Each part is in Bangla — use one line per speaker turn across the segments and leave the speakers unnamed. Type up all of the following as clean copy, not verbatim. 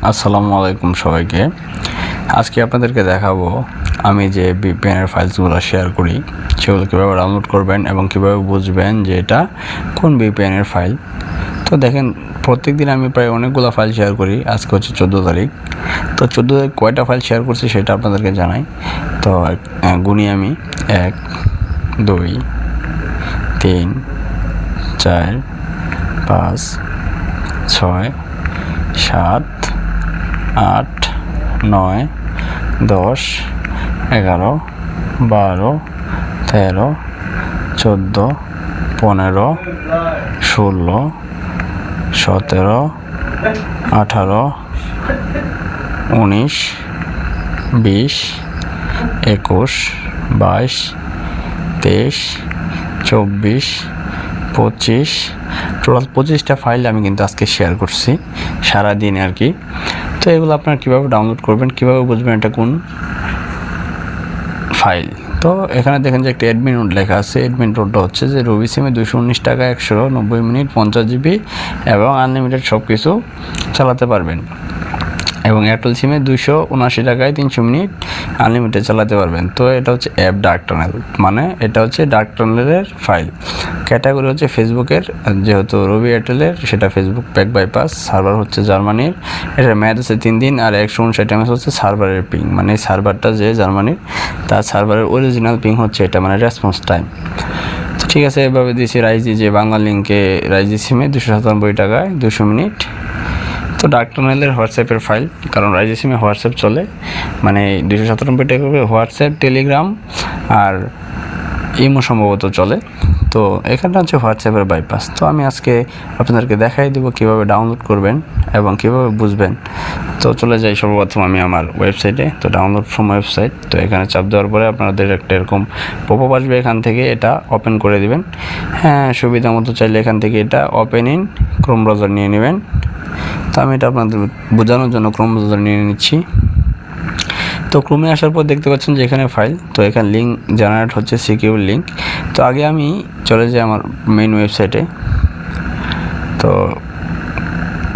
আসসালামু আলাইকুম সবাইকে। আজকে আপনাদেরকে দেখাবো আমি যে ভিপিএনের ফাইলসগুলো শেয়ার করি সেগুলো কীভাবে ডাউনলোড করবেন এবং কীভাবে বুঝবেন যে এটা কোন ভিপিএনের ফাইল। তো দেখেন, প্রত্যেক দিন আমি প্রায় অনেকগুলো ফাইল শেয়ার করি। আজকে হচ্ছে 14 তারিখ। তো 14 তারিখ কয়টা ফাইল শেয়ার করছি সেটা আপনাদেরকে জানাই। তো গুনি আমি 1 2 3 4 5 6 7 8 9 10 11 12 13 14 15 16 17 18 19 20 21 22 23 24 25 টোটাল 25টা ফাইল আমি কিন্তু আজকে শেয়ার করছি সারাদিন আর কি। তো এগুলো আপনারা কীভাবে ডাউনলোড করবেন, কীভাবে বুঝবেন এটা কোন ফাইল। তো এখানে দেখেন যে একটা অ্যাডমিন নোট লেখা আছে। অ্যাডমিন নোটটা হচ্ছে যে রবি সিমে 219 টাকা 190 মিনিট 50 জিবি এবং আনলিমিটেড সব কিছু চালাতে পারবেন, এবং এয়ারটেল সিমে 279 টাকায় 300 মিনিট আনলিমিটেড চালাতে পারবেন। তো এটা হচ্ছে অ্যাপ ডার্ক টানেল, মানে এটা হচ্ছে ডার্ক টানেলের ফাইল। ক্যাটাগরি হচ্ছে ফেসবুকের, যেহেতু রবি এয়ারটেলের সেটা ফেসবুক প্যাক বাইপাস। সার্ভার হচ্ছে জার্মানির, এটার মেয়াদ আছে 3 দিন, আর 159 MB হচ্ছে সার্ভারের পিং, মানে এই সার্ভারটা যে জার্মানির তার সার্ভারের অরিজিনাল পিং হচ্ছে এটা, মানে রেসপন্স টাইম। তো ঠিক আছে, এভাবে দিয়েছি রাইজি যে বাংলা লিঙ্কে রাইজি সিমে 297 টাকায় 200 মিনিট। তো ডার্ক টানেলের হোয়াটসঅ্যাপের ফাইল, কারণ রাইজি সিমে হোয়াটসঅ্যাপ চলে, মানে 297 টাকা করে হোয়াটসঅ্যাপ, টেলিগ্রাম আর ইমো সম্ভবত চলে। তো এখানটা হচ্ছে হোয়াটসঅ্যাপের বাইপাস। তো আমি আজকে আপনাদেরকে দেখাই দেবো কীভাবে ডাউনলোড করবেন এবং কীভাবে বুঝবেন। তো চলে যাই সর্বপ্রথম আমি আমার ওয়েবসাইটে। তো ডাউনলোড ফ্রম ওয়েবসাইট, তো এখানে চাপ দেওয়ার পরে আপনাদের একটা এরকম পপআপ আসবে, এখান থেকে এটা ওপেন করে দিবেন। হ্যাঁ, সুবিধা মতো চাইলে এখান থেকে এটা ওপেন ইন ক্রোম ব্রাউজার নিয়ে নেবেন। তো আমি এটা আপনাদের বোঝানোর জন্য ক্রোম ব্রাউজার নিয়ে নিচ্ছি। তো ক্রোমে আসার পর দেখতে পাচ্ছেন যে এখানে ফাইল, তো এখানে লিঙ্ক জেনারেট হচ্ছে, সিকিউর লিঙ্ক। তো আগে আমি চলে যাই আমার মেইন ওয়েবসাইটে। তো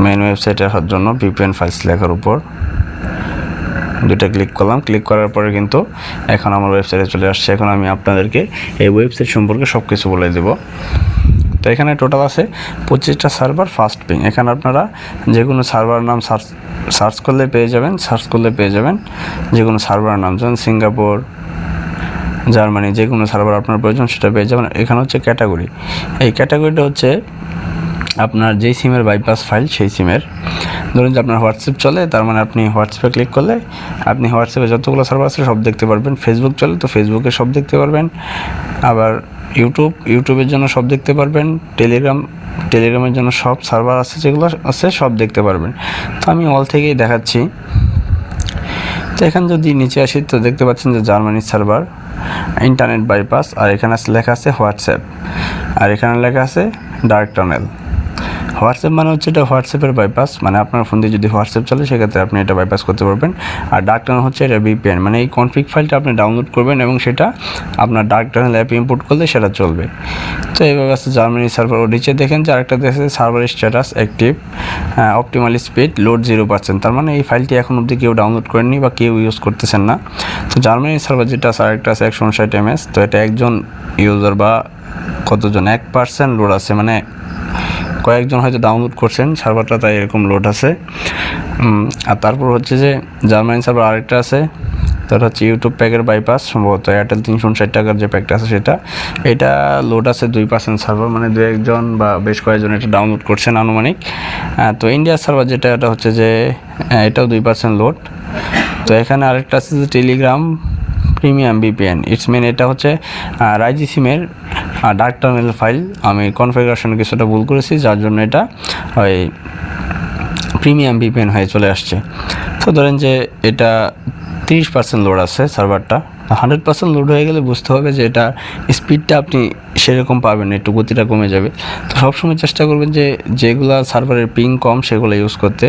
মেইন ওয়েবসাইটে আসার জন্য ভিপিএন ফাইলস লেখার উপর দুটা ক্লিক করলাম। ক্লিক করার পরে কিন্তু এখন আমার ওয়েবসাইটে চলে আসছে। এখন আমি আপনাদেরকে এই ওয়েবসাইট সম্পর্কে সব কিছু বলে দেবো। তো এখানে টোটাল আছে 25টা সার্ভার, ফাস্ট পিং। এখানে আপনারা যে কোনো সার্ভার নাম সার্চ করলে পেয়ে যাবেন যে কোনো সার্ভার নাম, যেমন সিঙ্গাপুর, জার্মানি, যে কোনো সার্ভার আপনার প্রয়োজন সেটা পেয়ে যাবেন। এখানে হচ্ছে ক্যাটাগরি, এই ক্যাটাগরিটা হচ্ছে আপনার যেই সিমের বাইপাস ফাইল সেই সিমের। ধরুন যে আপনার হোয়াটসঅ্যাপ চলে, তার মানে আপনি হোয়াটসঅ্যাপে ক্লিক করলে আপনি হোয়াটসঅ্যাপে যতগুলো সার্ভার আছে সব দেখতে পারবেন। ফেসবুক চলে তো ফেসবুকে সব দেখতে পারবেন। আবার ইউটিউবের জন্য সব দেখতে পারবেন। টেলিগ্রামের জন্য সব সার্ভার আছে, যেগুলো আছে সব দেখতে পারবেন। তো আমি অল থেকেই দেখাচ্ছি। তো এখানে যদি নিচে আসি তো দেখতে পাচ্ছেন যে জার্মানির সার্ভার, ইন্টারনেট বাইপাস, আর এখানে লেখা আছে হোয়াটসঅ্যাপ, আর এখানে লেখা আছে ডার্ক টানেল। হোয়াটসঅ্যাপ মানে হচ্ছে এটা হোয়াটসঅ্যাপের বাইপাস, মানে আপনার ফোন দিয়ে যদি হোয়াটসঅ্যাপ চলে সেক্ষেত্রে আপনি এটা বাইপাস করতে পারবেন। আর ডার্ক টানেল হচ্ছে এটা ভিপিএন, মানে এই কনফিগ ফাইলটা আপনি ডাউনলোড করবেন এবং সেটা আপনার ডার্ক টানেল অ্যাপ ইম্পোর্ট করলে সেটা চলবে। তো এইভাবে আছে জার্মানি সার্ভার। ও নিচে দেখেন যে আরেকটা দেখেছে server status active, optimal speed, load 0%। তার মানে এই ফাইলটি এখন অবধি কেউ ডাউনলোড করেননি বা কেউ ইউজ করতেছেন না। তো জার্মানি সার্ভার যেটা আছে আরেকটা আছে 159 MS। তো এটা একজন ইউজার বা কতজন 1% লোড আছে, মানে কয়েকজন হয়তো ডাউনলোড করছেন সার্ভারটা, তাই এরকম লোড আছে। আর তারপর হচ্ছে যে জার্মানি সার্ভার আরেকটা আছে, তার হচ্ছে ইউটিউব প্যাকের বাইপাস, সম্ভবত এয়ারটেল 360 টাকার যে প্যাকটা আছে সেটা। এটা লোড আছে 2% সার্ভার, মানে 2-1জন বা বেশ কয়েকজন এটা ডাউনলোড করছেন আনুমানিক। তো ইন্ডিয়ার সার্ভার যেটা, এটা হচ্ছে যে এটাও 2% লোড। তো এখানে আরেকটা আছে যে Telegram premium VPN it's main, এটা হচ্ছে রাইজি সিমের ডার্ক টানেল ফাইল। আমি কনফিগারেশনে কিছুটা ভুল করেছি, যার জন্য এটা ওই প্রিমিয়াম ভিপিএন হয়ে চলে আসছে। তো ধরেন যে এটা 30% লোড আছে সার্ভারটা। 100% লোড হয়ে গেলে বুঝতে হবে যে এটা স্পিডটা আপনি সেরকম পাবেন, একটু গতিটা কমে যাবে। তো সবসময় চেষ্টা করবেন যে যেগুলো সার্ভারের পিং কম সেগুলো ইউজ করতে।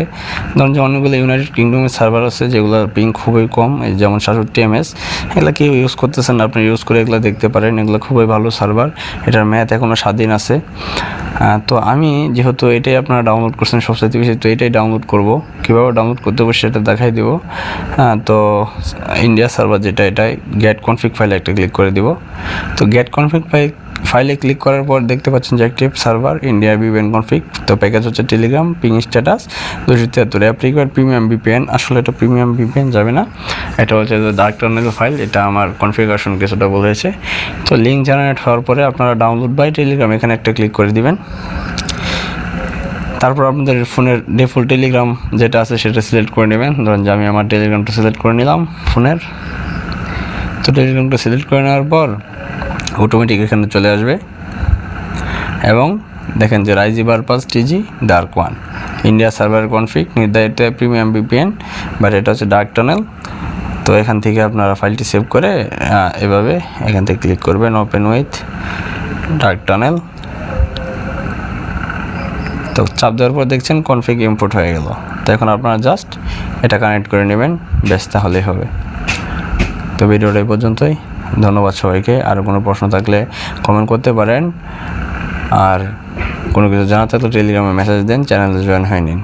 ধরুন যে অনেকগুলো ইউনাইটেড কিংডমের সার্ভার আছে যেগুলোর পিং খুবই কম, যেমন 67 ms, এগুলো কেউ ইউজ করতেছেন, আপনি ইউজ করে এগুলো দেখতে পারেন, এগুলো খুবই ভালো সার্ভার। এটার ম্যাথ এখনও স্বাধীন আছে। তো আমি যেহেতু এটাই আপনারা ডাউনলোড করছেন সবচেয়ে বেশি, তো এটাই ডাউনলোড করব। কীভাবে ডাউনলোড করতে হবে সেটা দেখাই দেবো। তো ইন্ডিয়া সার্ভার যেটা, এটাই গেট কনফিগ ফাইলে একটা ক্লিক করে দিব। তো গেট কনফিগ ফাইলে ক্লিক করার পর দেখতে পাচ্ছেন যে active server India VPN config. তো প্যাকেজ হচ্ছে Telegram, ping status 273, অ্যাপ্লিকেট premium VPN. আসলে এটা প্রিমিয়াম ভিপিএন যাবে না, এটা হচ্ছে যে ডার্ক টানেল ফাইল, এটা আমার কনফিগারেশন কিছুটা বলেছে। তো লিঙ্ক জেনারেট হওয়ার পরে আপনারা ডাউনলোড বাই টেলিগ্রাম এখানে একটা ক্লিক করে দিবেন। তারপর আপনাদের ফোনের ডিফল্ট টেলিগ্রাম যেটা আছে সেটা সিলেক্ট করে নেবেন। ধরুন যে আমি আমার টেলিগ্রামটা সিলেক্ট করে নিলাম ফোনের। তো টেলিগ্রামটা সিলেক্ট করে নেওয়ার পর অটোমেটিক এখানে চলে আসবে এবং দেখেন যে রাইজি পারপাস টিজি dark one India server config নির্ধারিত প্রিমিয়াম ভিপিএন, বাট এটা হচ্ছে ডার্ক টানেল। তো এখান থেকে আপনারা ফাইলটি সেভ করে এভাবে এখান থেকে ক্লিক করবেন ওপেন উইথ ডার্ক টানেল। তো চাপ দেওয়ার পর দেখছেন কনফিগ ইম্পোর্ট হয়ে গেল। তো এখন আপনারা জাস্ট এটা কানেক্ট করে নেবেন, ব্যাস তাহলেই হবে। তো ভিডিওটা এই পর্যন্তই, ধন্যবাদ সবাইকে। আর কোনো প্রশ্ন থাকলে কমেন্ট করতে পারেন, আর কোনো কিছু জানা থাকলে টেলিগ্রামে মেসেজ দেন, চ্যানেলে জয়েন হয়ে নিন।